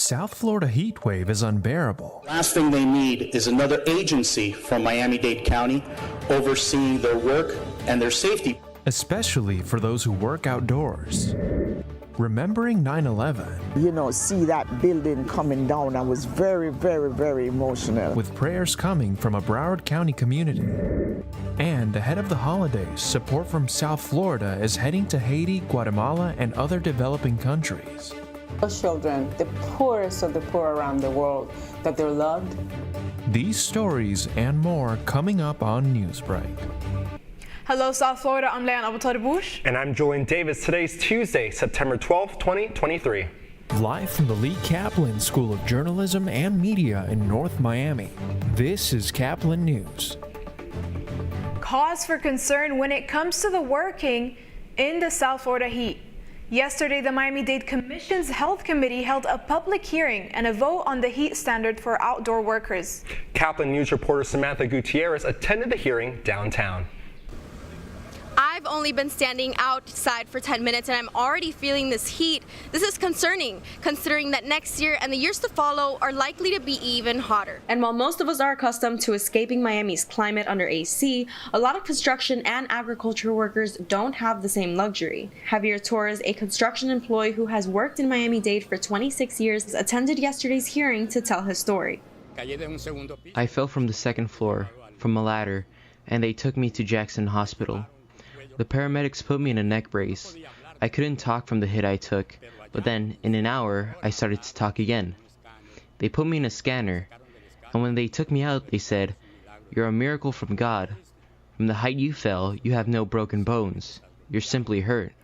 South Florida heat wave is unbearable. Last thing they need is another agency from Miami-Dade County overseeing their work and their safety. Especially for those who work outdoors. Remembering 9/11. See that building coming down, I was very, very, very emotional. With prayers coming from a Broward County community. And ahead of the holidays, support from South Florida is heading to Haiti, Guatemala, and other developing countries. Those children, the poorest of the poor around the world, that they're loved. These stories and more coming up on Newsbreak. Hello, South Florida. I'm Leon Abutori-Bush. And I'm Julian Davis. Today's Tuesday, September 12th, 2023. Live from the Lee Caplin School of Journalism and Media in North Miami, this is Caplin News. Cause for concern when it comes to the working in the South Florida heat. Yesterday, the Miami-Dade Commission's Health Committee held a public hearing and a vote on the heat standard for outdoor workers. Caplin News reporter Samantha Gutierrez attended the hearing downtown. I've only been standing outside for 10 minutes and I'm already feeling this heat. This is concerning, considering that next year and the years to follow are likely to be even hotter. And while most of us are accustomed to escaping Miami's climate under AC, a lot of construction and agriculture workers don't have the same luxury. Javier Torres, a construction employee who has worked in Miami-Dade for 26 years, attended yesterday's hearing to tell his story. I fell from the second floor, from a ladder, and they took me to Jackson Hospital. The paramedics put me in a neck brace. I couldn't talk from the hit I took, but then, in an hour, I started to talk again. They put me in a scanner, and when they took me out, they said, "You're a miracle from God. From the height you fell, you have no broken bones. You're simply hurt."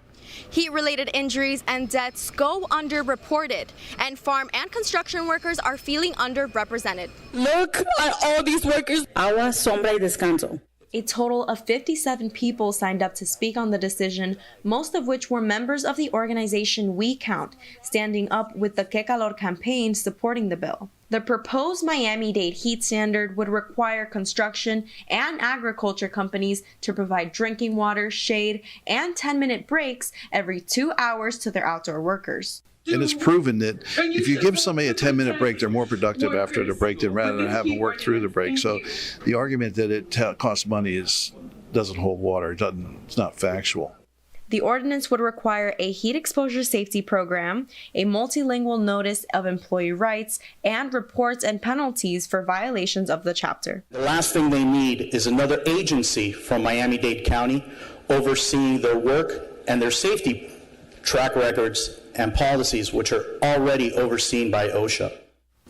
Heat-related injuries and deaths go underreported, and farm and construction workers are feeling underrepresented. Look at all these workers. Agua, sombra y descanso. A total of 57 people signed up to speak on the decision, most of which were members of the organization We Count, standing up with the Que Calor campaign supporting the bill. The proposed Miami-Dade heat standard would require construction and agriculture companies to provide drinking water, shade, and 10-minute breaks every 2 hours to their outdoor workers. And it's proven that if you give somebody a 10-minute break, they're more productive after the break than rather than having to work through the break. So the argument that it costs money doesn't hold water. It's not factual. The ordinance would require a heat exposure safety program, a multilingual notice of employee rights, and reports and penalties for violations of the chapter. The last thing they need is another agency from Miami-Dade County overseeing their work and their safety track records and policies, which are already overseen by OSHA.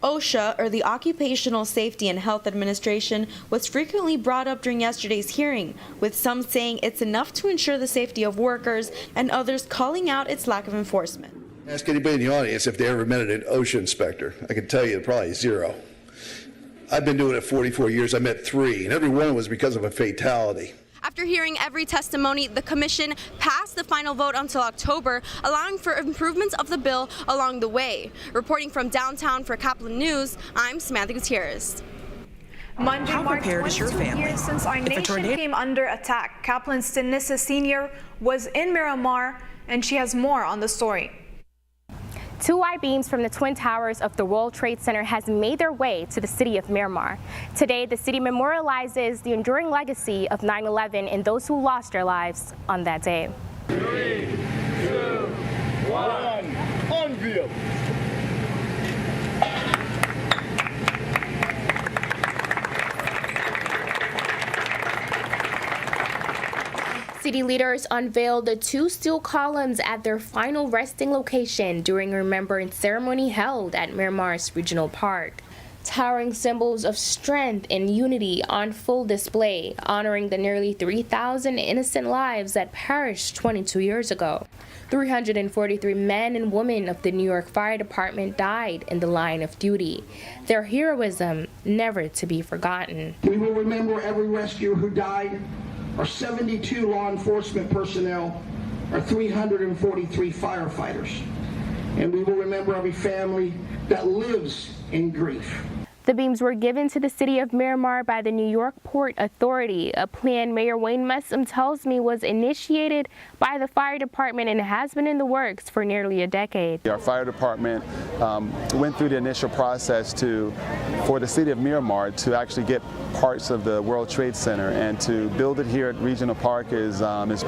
OSHA, or the Occupational Safety and Health Administration, was frequently brought up during yesterday's hearing, with some saying it's enough to ensure the safety of workers and others calling out its lack of enforcement. Ask anybody in the audience if they ever met an OSHA inspector. I can tell you probably zero. I've been doing it 44 years. I met 3, and every one was because of a fatality. After hearing every testimony, the commission passed the final vote until October, allowing for improvements of the bill along the way. Reporting from downtown for Caplin News, I'm Samantha Gutierrez. Monday marked 22 years since our nation came under attack. Caplin's Denissa Sr. was in Miramar, and she has more on the story. 2 I-beams from the Twin Towers of the World Trade Center has made their way to the city of Miramar. Today, the city memorializes the enduring legacy of 9/11 and those who lost their lives on that day. 3, 2, 1, unveil. City leaders unveiled the 2 steel columns at their final resting location during a remembrance ceremony held at Miramar's Regional Park. Towering symbols of strength and unity on full display, honoring the nearly 3,000 innocent lives that perished 22 years ago. 343 men and women of the New York Fire Department died in the line of duty. Their heroism never to be forgotten. We will remember every rescuer who died, our 72 law enforcement personnel, our 343 firefighters, and we will remember every family that lives in grief. The beams were given to the city of Miramar by the New York Port Authority, a plan Mayor Wayne Messam tells me was initiated by the fire department and has been in the works for nearly a decade. Our fire department went through the initial process for the city of Miramar to actually get parts of the World Trade Center, and to build it here at Regional Park is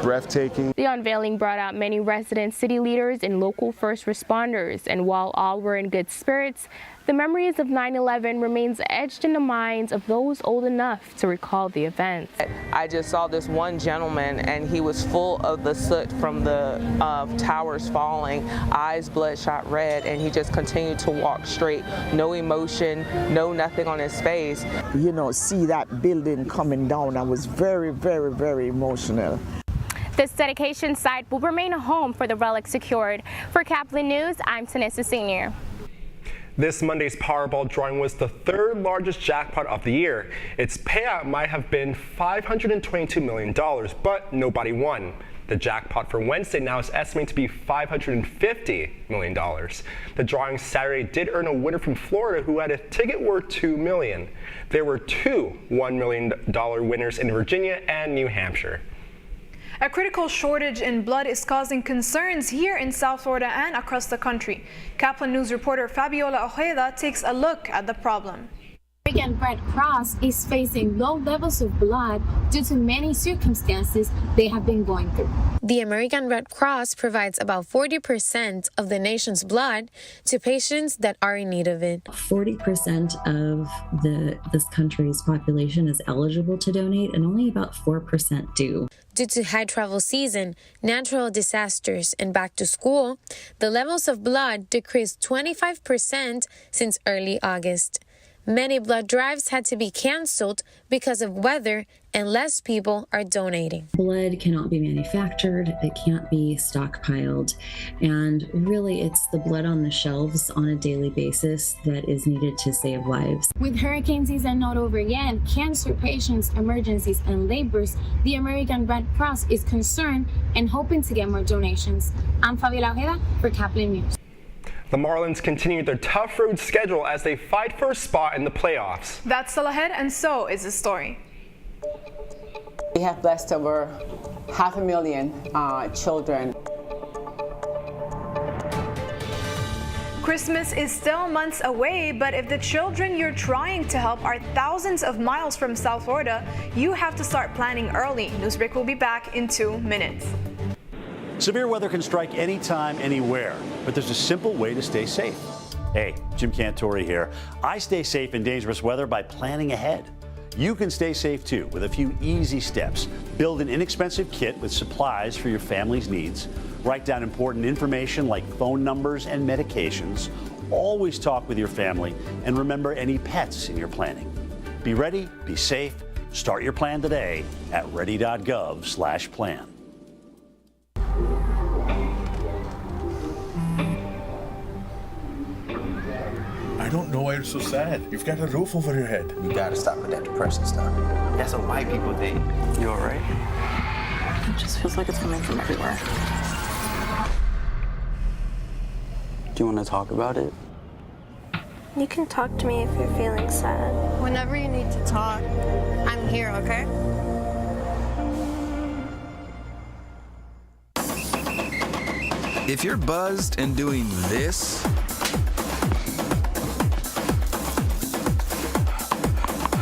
breathtaking. The unveiling brought out many residents, city leaders, and local first responders, and while all were in good spirits, the memories of 9/11 remains etched in the minds of those old enough to recall the event. I just saw this one gentleman, and he was full of the soot from the towers falling, eyes bloodshot red, and he just continued to walk straight, no emotion, no nothing on his face. You know, see that building coming down, I was very, very, very emotional. This dedication site will remain a home for the relics secured. For Caplin News, I'm Tanissa Sr. This Monday's Powerball drawing was the third largest jackpot of the year. Its payout might have been $522 million, but nobody won. The jackpot for Wednesday now is estimated to be $550 million. The drawing Saturday did earn a winner from Florida who had a ticket worth $2 million. There were two $1 million winners in Virginia and New Hampshire. A critical shortage in blood is causing concerns here in South Florida and across the country. Caplin News reporter Fabiola Ojeda takes a look at the problem. The American Red Cross is facing low levels of blood due to many circumstances they have been going through. The American Red Cross provides about 40% of the nation's blood to patients that are in need of it. 40% of this country's population is eligible to donate, and only about 4% do. Due to high travel season, natural disasters, and back to school, the levels of blood decreased 25% since early August. Many blood drives had to be canceled because of weather, and less people are donating. Blood cannot be manufactured, it can't be stockpiled, and really it's the blood on the shelves on a daily basis that is needed to save lives. With hurricane season not over yet, cancer patients, emergencies, and labors, the American Red Cross is concerned and hoping to get more donations. I'm Fabiola Ojeda for Caplin News. The Marlins continued their tough road schedule as they fight for a spot in the playoffs. That's still ahead, and so is the story. We have blessed over 500,000 children. Christmas is still months away, but if the children you're trying to help are thousands of miles from South Florida, you have to start planning early. Newsbreak will be back in 2 minutes. Severe weather can strike anytime, anywhere, but there's a simple way to stay safe. Hey, Jim Cantore here. I stay safe in dangerous weather by planning ahead. You can stay safe too with a few easy steps. Build an inexpensive kit with supplies for your family's needs. Write down important information like phone numbers and medications. Always talk with your family, and remember any pets in your planning. Be ready, be safe. Start your plan today at ready.gov/plan. I don't know why you're so sad. You've got a roof over your head. You gotta stop with that depression stuff. That's what white people think. You alright? It just feels like it's coming from everywhere. Do you want to talk about it? You can talk to me if you're feeling sad. Whenever you need to talk, I'm here, okay? If you're buzzed and doing this,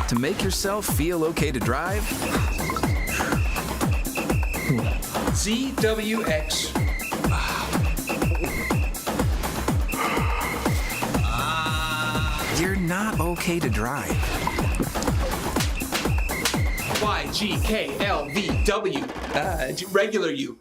to make yourself feel okay to drive, ZWX. You're not okay to drive. YGKLVW. Regular you.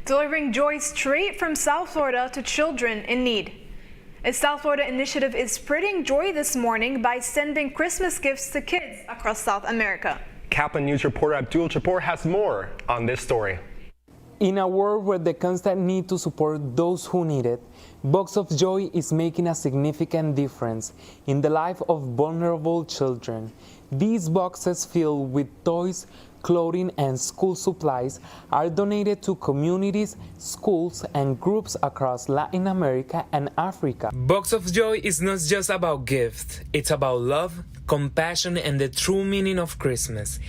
delivering joy straight from South Florida to children in need. A South Florida initiative is spreading joy this morning by sending Christmas gifts to kids across South America. Caplin News reporter Abdul Jabbar has more on this story. In a world where the constant need to support those who need it, Box of Joy is making a significant difference in the life of vulnerable children. These boxes filled with toys, clothing, and school supplies are donated to communities, schools, and groups across Latin America and Africa. Box of Joy is not just about gifts, it's about love, compassion, and the true meaning of Christmas.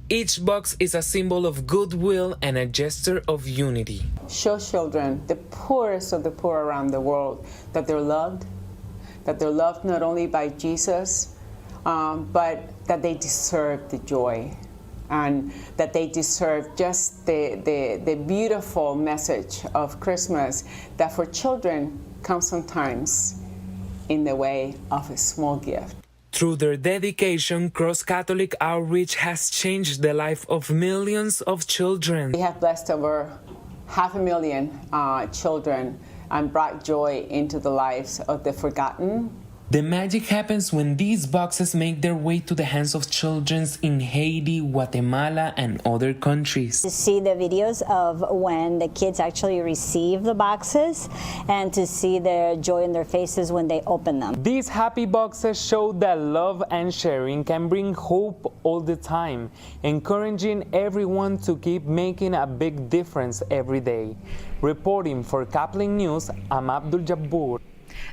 Each box is a symbol of goodwill and a gesture of unity. Show children, the poorest of the poor around the world, that they're loved not only by Jesus, but that they deserve the joy, and that they deserve just the beautiful message of Christmas that for children comes sometimes in the way of a small gift. Through their dedication, Cross Catholic Outreach has changed the life of millions of children. We have blessed over 500,000 children and brought joy into the lives of the forgotten. The magic happens when these boxes make their way to the hands of children in Haiti, Guatemala, and other countries. To see the videos of when the kids actually receive the boxes and to see their joy in their faces when they open them. These happy boxes show that love and sharing can bring hope all the time, encouraging everyone to keep making a big difference every day. Reporting for Caplin News, I'm Abdul Jabbar.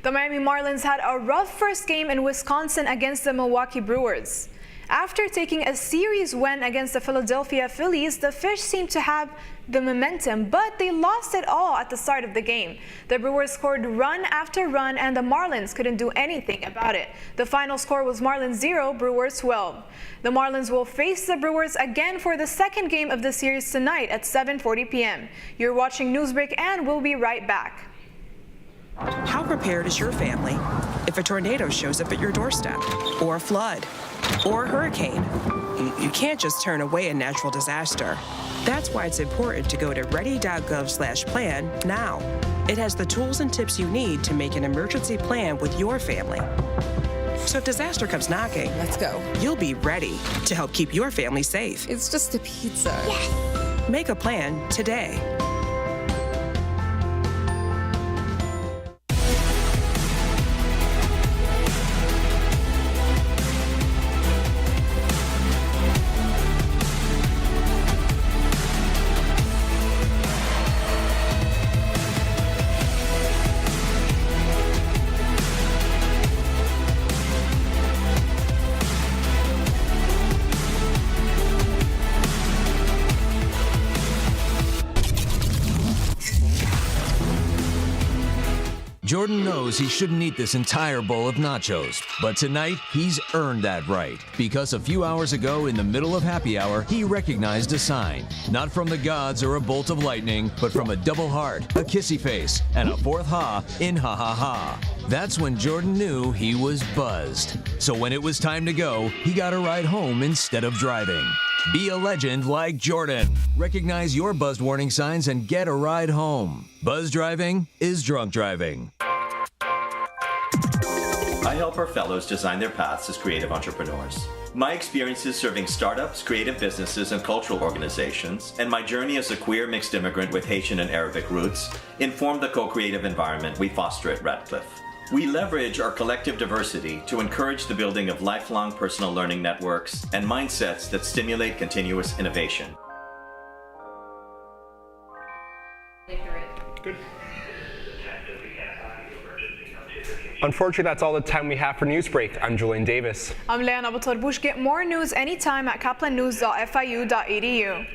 The Miami Marlins had a rough first game in Wisconsin against the Milwaukee Brewers. After taking a series win against the Philadelphia Phillies, the Fish seemed to have the momentum, but they lost it all at the start of the game. The Brewers scored run after run, and the Marlins couldn't do anything about it. The final score was Marlins 0, Brewers 12. The Marlins will face the Brewers again for the second game of the series tonight at 7:40 p.m. You're watching Newsbreak, and we'll be right back. How prepared is your family if a tornado shows up at your doorstep, or a flood, or a hurricane? You can't just turn away a natural disaster. That's why it's important to go to ready.gov/plan now. It has the tools and tips you need to make an emergency plan with your family. So if disaster comes knocking, let's go. You'll be ready to help keep your family safe. It's just a pizza. Yes. Make a plan today. Jordan knows he shouldn't eat this entire bowl of nachos, but tonight he's earned that right because a few hours ago in the middle of happy hour, he recognized a sign, not from the gods or a bolt of lightning, but from a double heart, a kissy face, and a fourth ha in ha ha ha. That's when Jordan knew he was buzzed. So when it was time to go, he got a ride home instead of driving. Be a legend like Jordan. Recognize your buzzed warning signs and get a ride home. Buzz driving is drunk driving. I help our fellows design their paths as creative entrepreneurs. My experiences serving startups, creative businesses, and cultural organizations, and my journey as a queer mixed immigrant with Haitian and Arabic roots, inform the co-creative environment we foster at Radcliffe. We leverage our collective diversity to encourage the building of lifelong personal learning networks and mindsets that stimulate continuous innovation. Good. Unfortunately, that's all the time we have for Newsbreak. I'm Julian Davis. I'm Leanna Batorbush. Get more news anytime at caplinnews.fiu.edu.